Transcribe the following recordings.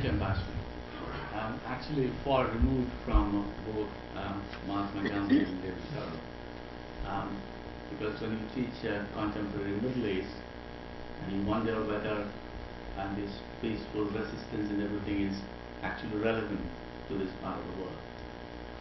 Shankar. Actually far removed from both Mahatma Gandhi and David Shankar. Because when you teach contemporary Middle East, and you wonder whether this peaceful resistance and everything is actually relevant to this part of the world.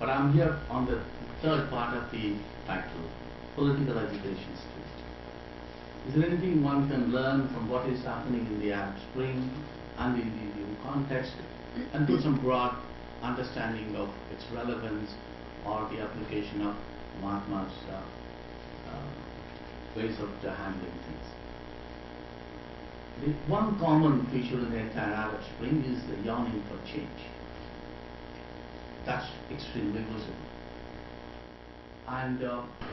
But I'm here on the third part of the title, political agitation state. Is there anything one can learn from what is happening in the Arab Spring and the context, and do some broad understanding of its relevance or the application of Mahatma's ways of handling things? The one common feature in the entire Arab Spring is the yearning for change. That's extremely visible. And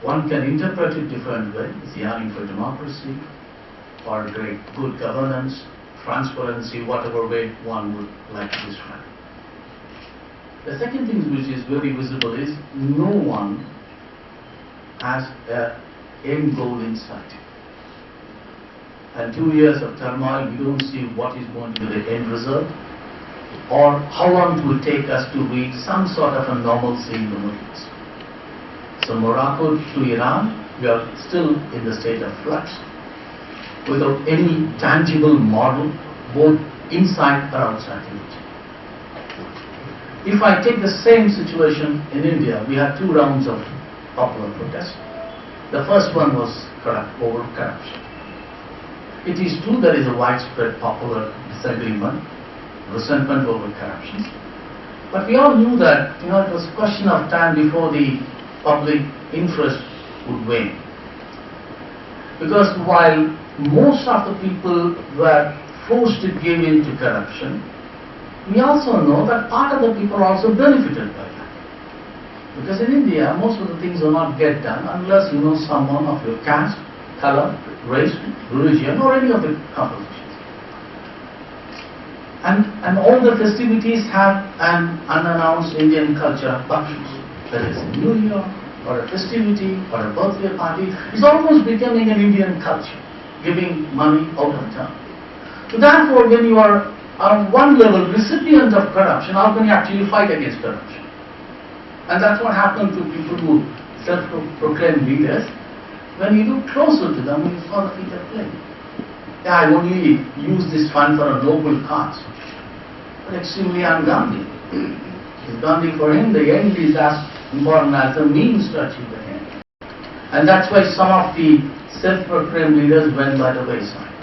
one can interpret it different ways. It's yearning for democracy, for great good governance, transparency, whatever way one would like to describe. The second thing which is very visible is no one has an end goal in sight. And 2 years of turmoil, we don't see what is going to be the end result, or how long it will take us to reach some sort of a normalcy in the Middle East. So Morocco to Iran, we are still in the state of flux, without any tangible model, both inside or outside India. If I take the same situation in India, we had 2 rounds of popular protest. The first one was over corruption. It is true there is a widespread popular disagreement, resentment over corruption. But we all knew that it was a question of time before the public interest would wane. Because while most of the people were forced to give in to corruption, we also know that part of the people also benefited by that. Because in India, most of the things do not get done unless you know someone of your caste, color, race, religion, or any of the compositions. And all the festivities have an unannounced Indian culture functions. Whether it's a New Year, or a festivity, or a birthday party, it's almost becoming an Indian culture, giving money out of town. So therefore, when you are on one level recipient of corruption, how can you actually fight against corruption? And that's what happened to people who self-proclaimed leaders. When you look closer to them, you saw the feet of clay. Yeah, I only use this fund for a noble cause. But extremely ungodly. Gandhi, for him, the end is as important as the means to achieve the end. And that's why some of the self-proclaimed leaders went by the wayside.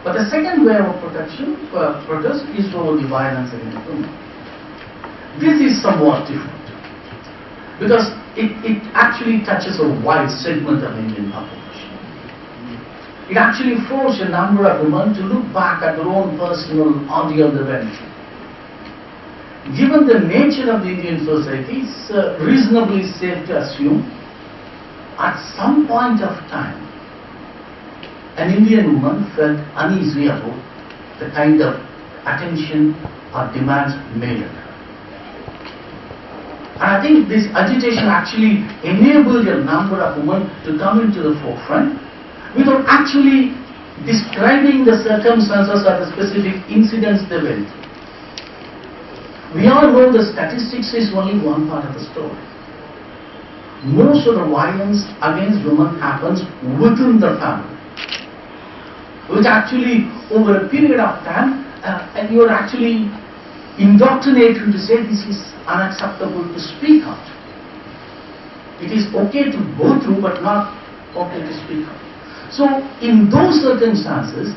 But the second way of protest is over the violence against women. This is somewhat different, because it actually touches a wide segment of Indian population. It actually forced a number of women to look back at their own personal ordeal they went through. Given the nature of the Indian society, it's reasonably safe to assume at some point of time an Indian woman felt uneasy about the kind of attention or demands made of her. And I think this agitation actually enabled a number of women to come into the forefront without actually describing the circumstances or the specific incidents they went through. We all know the statistics is only one part of the story. Most of the violence against women happens within the family, which actually over a period of time, and you are actually indoctrinated to say this is unacceptable to speak out. It is okay to go through, but not okay to speak out. So in those circumstances,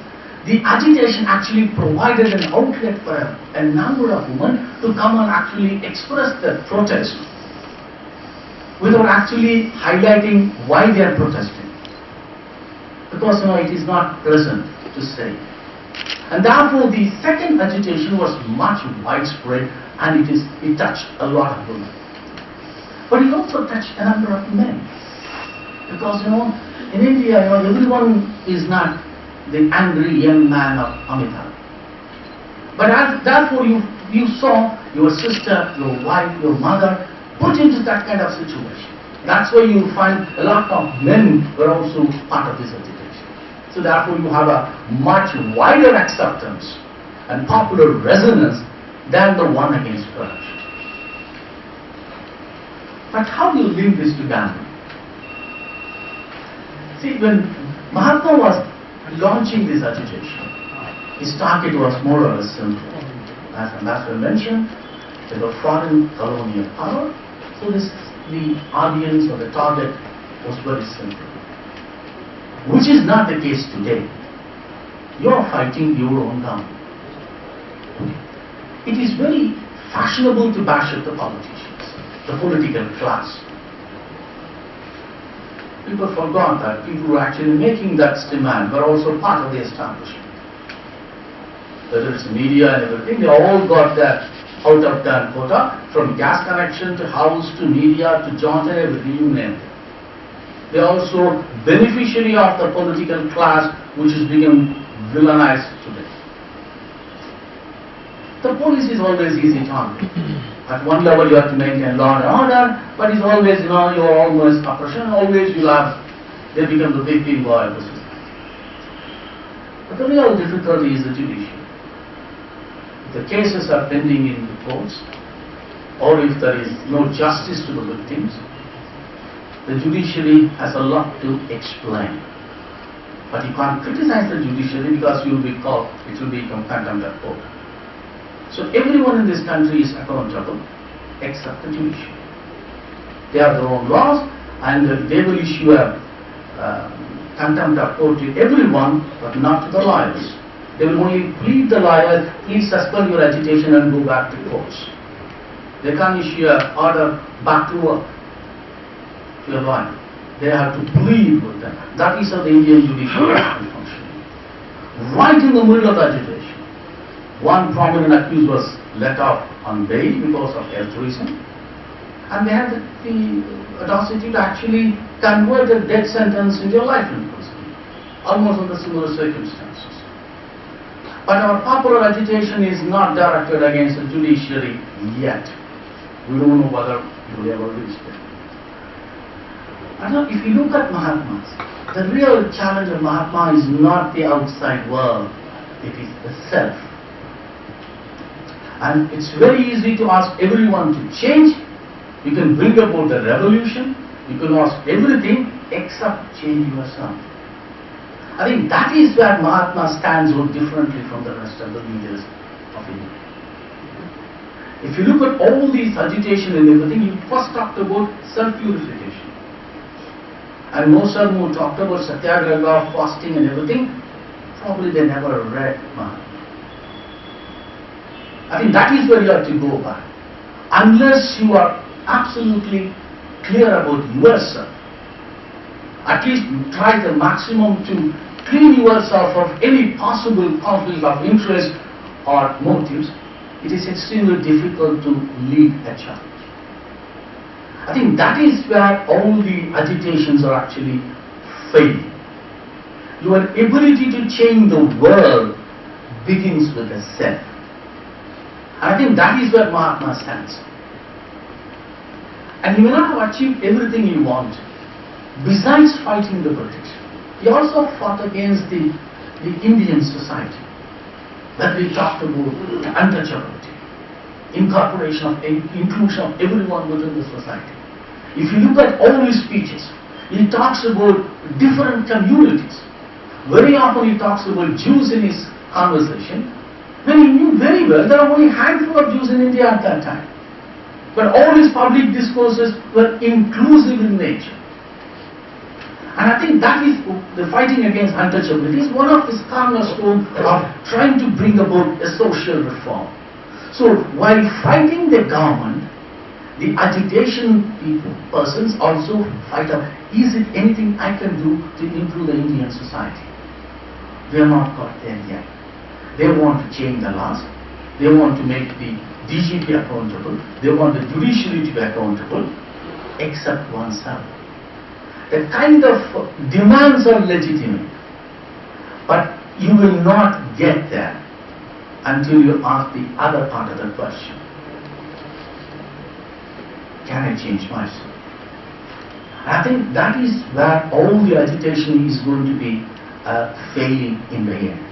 the agitation actually provided an outlet for a number of women to come and actually express their protest without actually highlighting why they are protesting. Because it is not pleasant to say. And therefore the second agitation was much widespread, and it touched a lot of women. But it also touched a number of men. Because in India, everyone is not the angry young man of Amitabh. But therefore you saw your sister, your wife, your mother put into that kind of situation. That's why you find a lot of men were also part of this agitation. So therefore you have a much wider acceptance and popular resonance than the one against corruption. But how do you link this to Gandhi? See, when Mahatma was launching this agitation, his target was more or less simple. As Ambassador mentioned, they were foreign colonial power, so the audience or the target was very simple. Which is not the case today. You are fighting your own government. It is very fashionable to bash at the politicians, the political class. People forgot that people who were actually making that demand were also part of the establishment. Whether it's media and everything, they all got that out of turn quota, from gas connection to house to media to jaunt and everything, you name it. They are also beneficiary of the political class which has become villainized today. The police is always easy target. At one level you have to maintain law and order, but it's always, you are almost oppression, always they become the big boy of the society. But the real difficulty is the judiciary. If the cases are pending in the courts, or if there is no justice to the victims, the judiciary has a lot to explain. But you can't criticize the judiciary because you will be called, it will become contempt of court. So everyone in this country is accountable except the judiciary. They have their own laws and they will issue a contempt of court to everyone but not to the lawyers. They will only plead the lawyers, please suspend your agitation and go back to courts. They can't issue an order back to work to a lawyer. They have to plead with them. That is how the Indian judiciary is functioning. Right in the middle of agitation, one prominent accused was let off on bail because of health reason, and they had the audacity to actually convert a death sentence into a life imprisonment, almost under similar circumstances. But our popular agitation is not directed against the judiciary yet. We don't know whether it will ever reach there. And now if you look at Mahatmas, the real challenge of Mahatma is not the outside world, it is the self. And it's very easy to ask everyone to change. You can bring about a revolution, you can ask everything except change yourself. I think that is where Mahatma stands out differently from the rest of the leaders of India. If you look at all these agitation and everything, he first talked about self-purification. And most of them who talked about satyagraha, fasting and everything, probably they never read Mahatma. I think that is where you have to go by. Unless you are absolutely clear about yourself, at least try the maximum to clean yourself of any possible conflict of interest or motives, it is extremely difficult to lead a challenge. I think that is where all the agitations are actually failing. Your ability to change the world begins with the self. And I think that is where Mahatma stands. And he may not have achieved everything he wanted. Besides fighting the British, he also fought against the Indian society that we talked about, untouchability, inclusion of everyone within the society. If you look at all his speeches, he talks about different communities. Very often he talks about Jews in his conversation, when he knew very well there are only a handful of Jews in India at that time. But all his public discourses were inclusive in nature. And I think that is the fighting against untouchability is one of his cornerstones of trying to bring about a social reform. So while fighting the government, the agitation persons also fight up, is it anything I can do to improve the Indian society? They are not got there yet. They want to change the laws. They want to make the DGP accountable. They want the judiciary to be accountable, except oneself. The kind of demands are legitimate, but you will not get there until you ask the other part of the question. Can I change myself? I think that is where all the agitation is going to be failing in the end.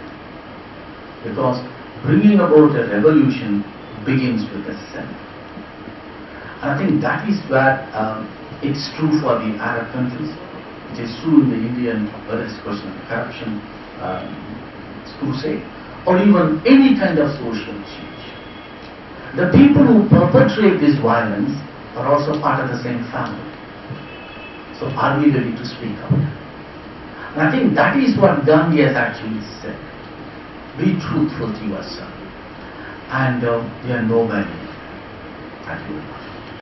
Because bringing about a revolution begins with a sin. And I think that is where it's true for the Arab countries. It is true in the Indian, whether it's a question of corruption, crusade, or even any kind of social change. The people who perpetrate this violence are also part of the same family. So are we ready to speak out? And I think that is what Gandhi has actually said. Be truthful to yourself. And we are nobody. Thank you very much.